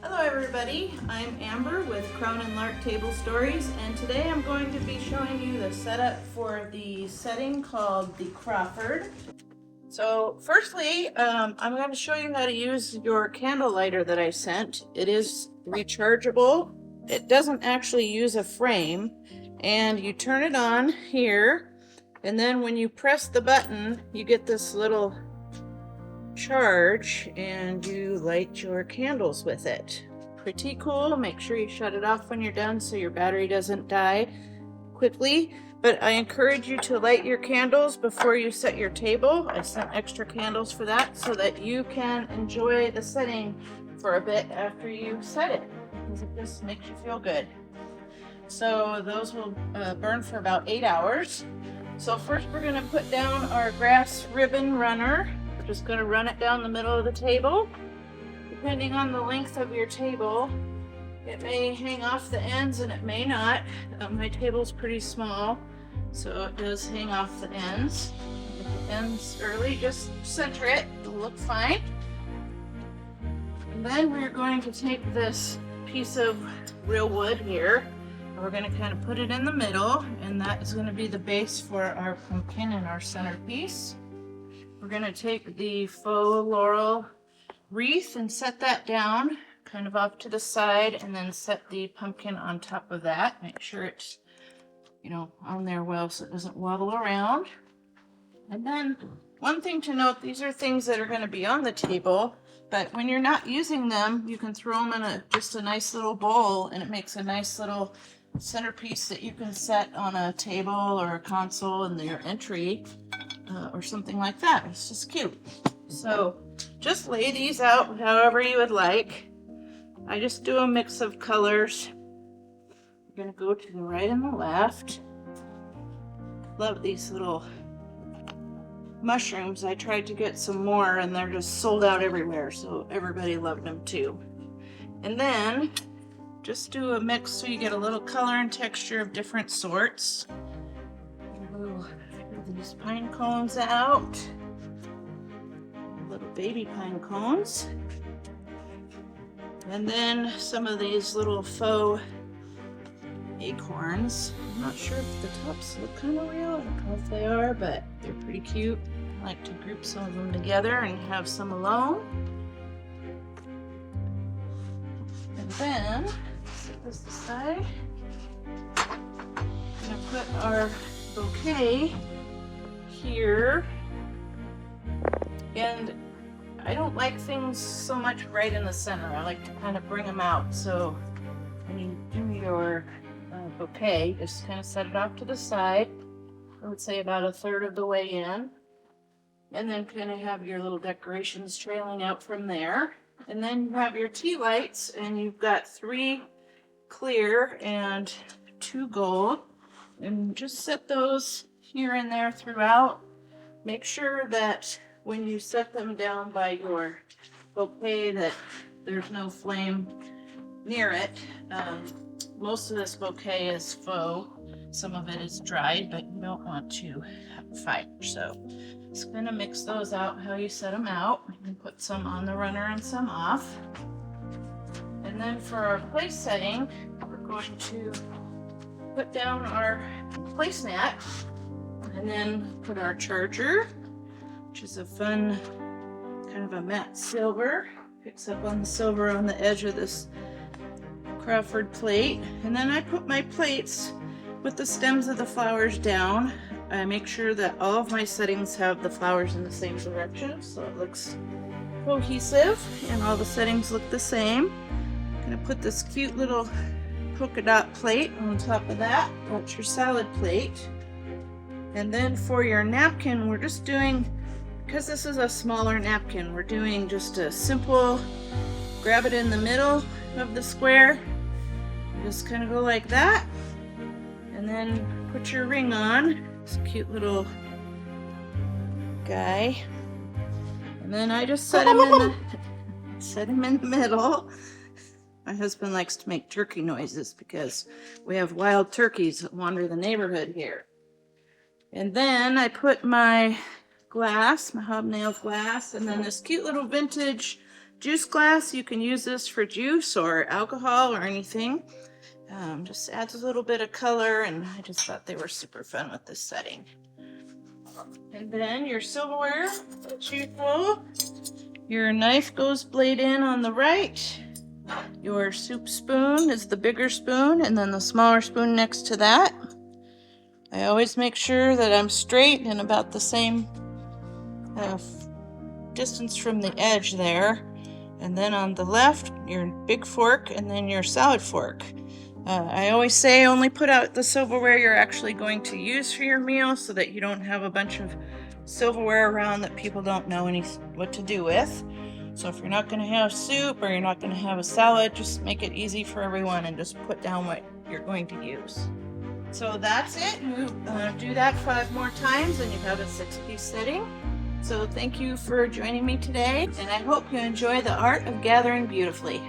Hello everybody, I'm Amber with Crown and Lark Table Stories, and today I'm going to be showing you the setup for the setting called the Crawford. So firstly, I'm going to show you how to use your candle lighter that I sent. It is rechargeable. It doesn't actually use a frame, and you turn it on here, and then when you press the button, you get this little charge and you light your candles with it. Pretty cool. Make sure you shut it off when you're done so your battery doesn't die quickly. But I encourage you to light your candles before you set your table. I sent extra candles for that so that you can enjoy the setting for a bit after you set it, because it just makes you feel good. So those will burn for about 8 hours. So first we're going to put down our grass ribbon runner. We're just going to run it down the middle of the table. Depending on the length of your table, it may hang off the ends and it may not. My table's pretty small, so it does hang off the ends. If it ends early, just center it, it'll look fine. And then we're going to take this piece of real wood here, and we're going to kind of put it in the middle, and that is going to be the base for our pumpkin and our centerpiece. We're going to take the faux laurel wreath and set that down kind of off to the side, and then set the pumpkin on top of that. Make sure it's, on there well so it doesn't wobble around. And then one thing to note, these are things that are going to be on the table, but when you're not using them, you can throw them in just a nice little bowl, and it makes a nice little centerpiece that you can set on a table or a console in your entry or something like that. It's just cute. So just lay these out however you would like. I just do a mix of colors. I'm going to go to the right and the left. Love these little mushrooms. I tried to get some more and they're just sold out everywhere, so everybody loved them too. And then just do a mix so you get a little color and texture of different sorts. We'll get these pine cones out. Little baby pine cones. And then some of these little faux acorns. I'm not sure if the tops look kind of real. I don't know if they are, but they're pretty cute. I like to group some of them together and have some alone. And then, set this aside. I'm going to put our bouquet here. And I don't like things so much right in the center. I like to kind of bring them out. So when you do your bouquet, just kind of set it off to the side. I would say about 1/3 of the way in. And then kind of have your little decorations trailing out from there. And then you have your tea lights, and you've got 3 clear and 2 gold. And just set those here and there throughout. Make sure that when you set them down by your bouquet that there's no flame near it. Most of this bouquet is faux. Some of it is dried, but you don't want to have a fire. So just gonna mix those out how you set them out. You can put some on the runner and some off. And then for our place setting, we're going to put down our placemat and then put our charger, which is a fun kind of a matte silver. Picks up on the silver on the edge of this Crawford plate. And then I put my plates with the stems of the flowers down. I make sure that all of my settings have the flowers in the same direction so it looks cohesive and all the settings look the same. I'm gonna put this cute little polka dot plate on top of that. That's your salad plate. And then for your napkin, we're just doing, because this is a smaller napkin, we're doing just a simple, grab it in the middle of the square, just kind of go like that, and then put your ring on. This cute little guy. And then I just set him in the middle. My husband likes to make turkey noises because we have wild turkeys that wander the neighborhood here. And then I put my glass, my hobnail glass, and then this cute little vintage juice glass. You can use this for juice or alcohol or anything. Just adds a little bit of color, and I just thought they were super fun with this setting. And then your silverware, as usual. Your knife goes blade in on the right. Your soup spoon is the bigger spoon, and then the smaller spoon next to that. I always make sure that I'm straight and about the same distance from the edge there. And then on the left, your big fork, and then your salad fork. I always say only put out the silverware you're actually going to use for your meal so that you don't have a bunch of silverware around that people don't know what to do with. So if you're not going to have soup or you're not going to have a salad, just make it easy for everyone and just put down what you're going to use. So that's it. You do that 5 more times and you have a 6-piece setting. So thank you for joining me today, and I hope you enjoy the art of gathering beautifully.